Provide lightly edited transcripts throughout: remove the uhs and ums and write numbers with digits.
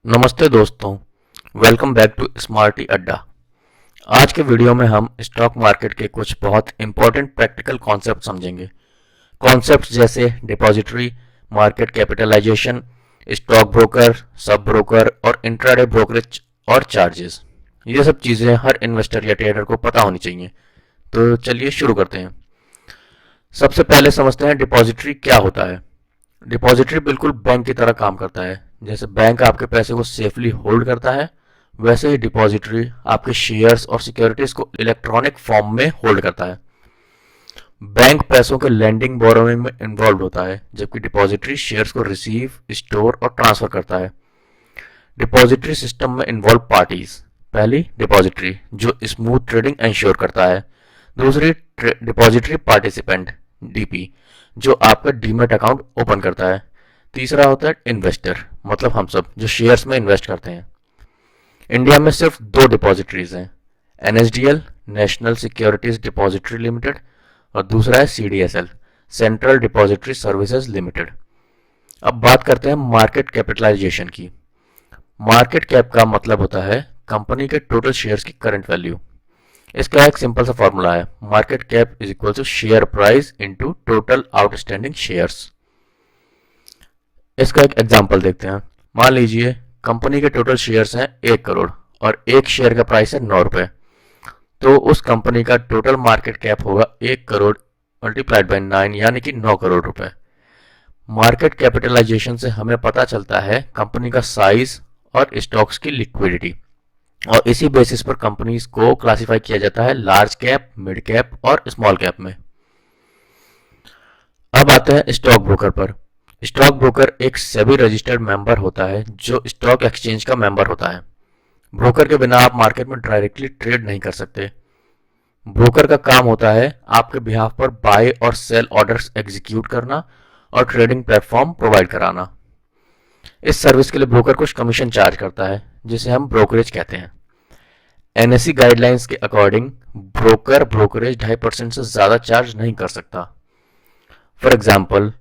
नमस्ते दोस्तों, welcome back to smarty अड्डा। आज के वीडियो में हम स्टॉक मार्केट के कुछ बहुत इंपॉर्टेंट प्रैक्टिकल कॉन्सेप्ट समझेंगे। कॉन्सेप्ट्स जैसे depository, market capitalization, stock broker, sub broker और इंट्राडे ब्रोकरेज और चार्जेस। ये सब चीज़ें हर इन्वेस्टर या ट्रेडर को पता होनी चाहिए। तो चलिए शुरू करते हैं। सबसे पहले समझते हैं डिपॉजिटरी क्या होता है। डिपॉजिटरी बिल्कुल बैंक की तरह काम करता है। जैसे बैंक आपके पैसे को सेफली होल्ड करता है, वैसे ही डिपॉजिटरी आपके शेयर्स और सिक्योरिटीज को इलेक्ट्रॉनिक फॉर्म में होल्ड करता है। बैंक पैसों के लेंडिंग बोरोइंग में इन्वॉल्व होता है, जबकि डिपॉजिटरी शेयर्स को रिसीव, स्टोर और ट्रांसफर करता है। डिपॉजिटरी सिस्टम में इन्वॉल्व पार्टीज, पहली डिपॉजिटरी जो स्मूथ ट्रेडिंग इंश्योर करता है, दूसरी डिपॉजिटरी पार्टिसिपेंट डीपी जो आपका डीमेट अकाउंट ओपन करता है, तीसरा होता है इन्वेस्टर मतलब हम सब जो शेयर्स में इन्वेस्ट करते हैं। इंडिया में सिर्फ दो डिपॉजिटरीज हैं, NSDL National Securities Depository Limited और दूसरा है CDSL Central Depository Services Limited. अब बात करते हैं मार्केट कैपिटलाइजेशन की। मार्केट कैप का मतलब होता है कंपनी के टोटल शेयर्स की करंट वैल्यू। इसका एक सिंपल सा फॉर्मूला है, market cap is equal to share price into total outstanding shares. इसका एक एग्जांपल देखते हैं। मान लीजिए कंपनी के टोटल शेयर्स हैं 1 करोड़ और एक शेयर का प्राइस है 9 रुपए, तो उस कंपनी का टोटल मार्केट कैप होगा 1 करोड़ मल्टीप्लाइड बाय 9 यानी कि 9 करोड़ रुपए। मार्केट कैपिटलाइजेशन से हमें पता चलता है कंपनी का साइज और स्टॉक्स की लिक्विडिटी, और इसी बेसिस पर कंपनीज को क्लासिफाई किया जाता है लार्ज कैप, मिड कैप और स्मॉल कैप में। अब आते हैं स्टॉक ब्रोकर पर। स्टॉक ब्रोकर एक सेबी रजिस्टर्ड मेंबर होता है जो स्टॉक एक्सचेंज का मेंबर होता है। ब्रोकर के बिना आप मार्केट में डायरेक्टली ट्रेड नहीं कर सकते। ब्रोकर का काम होता है आपके बिहाफ पर बाय और सेल ऑर्डर्स एग्जीक्यूट करना और ट्रेडिंग प्लेटफॉर्म प्रोवाइड कराना। इस सर्विस के लिए ब्रोकर कुछ कमीशन चार्ज करता है जिसे हम ब्रोकरेज कहते हैं। एनएसई गाइडलाइंस के अकॉर्डिंग ब्रोकर ब्रोकरेज 2.5% से ज्यादा चार्ज नहीं कर सकता। फॉर एग्जाम्पल,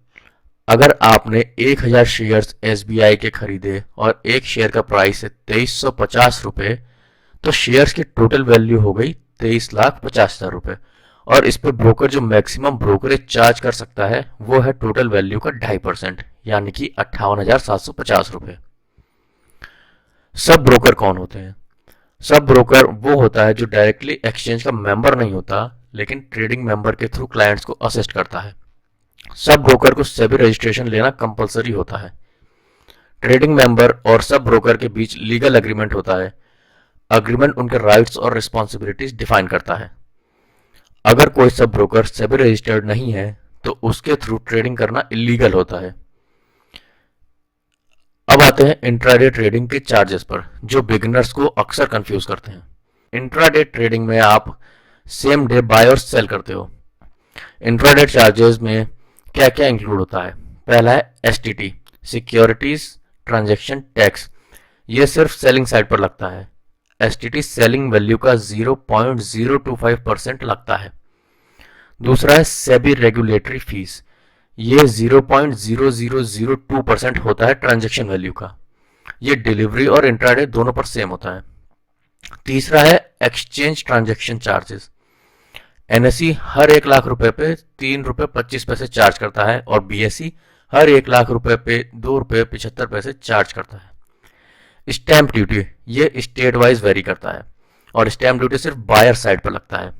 अगर आपने 1000 शेयर्स एसबीआई के खरीदे और एक शेयर का प्राइस है 2350 रुपए, तो शेयर्स की टोटल वैल्यू हो गई 23,50,000 रुपए, और इस पर ब्रोकर जो मैक्सिमम ब्रोकरेज चार्ज कर सकता है वो है टोटल वैल्यू का 2.5% यानी कि 58,750 रुपए। सब ब्रोकर कौन होते हैं? सब ब्रोकर वो होता है जो डायरेक्टली एक्सचेंज का मेंबर नहीं होता, लेकिन ट्रेडिंग मेंबर के थ्रू क्लाइंट्स को असिस्ट करता है। सब ब्रोकर को सेबी रजिस्ट्रेशन लेना कंपलसरी होता है। ट्रेडिंग मेंबर और सब ब्रोकर के बीच लीगल एग्रीमेंट होता है। एग्रीमेंट उनके राइट्स और रिस्पॉन्सिबिलिटीज डिफाइन करता है। अगर कोई सब ब्रोकर सेबी रजिस्टर्ड नहीं है तो उसके थ्रू ट्रेडिंग करना इलीगल होता है। अब आते हैं इंट्राडे ट्रेडिंग के चार्जेस पर, जो बिगिनर्स को अक्सर कंफ्यूज करते हैं। इंट्राडे ट्रेडिंग में आप सेम डे बाय और सेल करते हो। इंट्राडे चार्जेस में क्या क्या इंक्लूड होता है? पहला है एसटीटी, सिक्योरिटीज ट्रांजैक्शन टैक्स। ये सिर्फ सेलिंग साइड पर लगता है। एसटीटी सेलिंग वैल्यू का 0.025% लगता है। दूसरा है सेबी रेगुलेटरी फीस, ये 0.0002% होता है ट्रांजैक्शन वैल्यू का। ये डिलीवरी और इंट्राडे दोनों पर सेम होता है। तीसरा है एक्सचेंज ट्रांजैक्शन चार्जेस। एनएसई हर 1 लाख रुपए पे 3 रुपए 25 पैसे चार्ज करता है और बीएसई हर 1 लाख रुपए पे 2 रुपए 75 पैसे चार्ज करता है। स्टैंप ड्यूटी ये स्टेट वाइज वेरी करता है और स्टैंप ड्यूटी सिर्फ बायर साइड पर लगता है।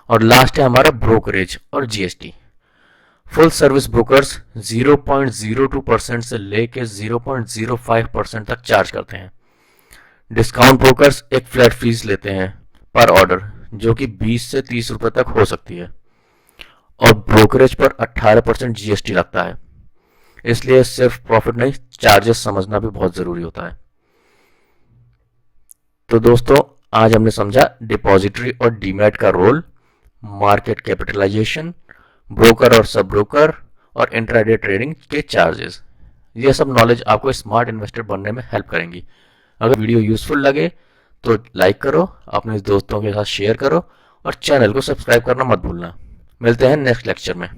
और लास्ट है हमारा ब्रोकरेज और जीएसटी। फुल सर्विस ब्रोकर्स 0.02% से लेके 0.05% तक चार्ज करते हैं। डिस्काउंट ब्रोकर्स एक फ्लैट फीस लेते हैं पर ऑर्डर, जो कि 20 से 30 रुपए तक हो सकती है, और ब्रोकरेज पर 18% जीएसटी लगता है। इसलिए सिर्फ प्रॉफिट नहीं, चार्जेस समझना भी बहुत जरूरी होता है। तो दोस्तों, आज हमने समझा डिपॉजिटरी और डीमैट का रोल, मार्केट कैपिटलाइजेशन, ब्रोकर और सब ब्रोकर और इंट्राडे ट्रेडिंग के चार्जेस। ये सब नॉलेज आपको स्मार्ट इन्वेस्टर बनने में हेल्प करेंगी। अगर वीडियो यूजफुल लगे तो लाइक करो, अपने दोस्तों के साथ शेयर करो और चैनल को सब्सक्राइब करना मत भूलना। मिलते हैं नेक्स्ट लेक्चर में।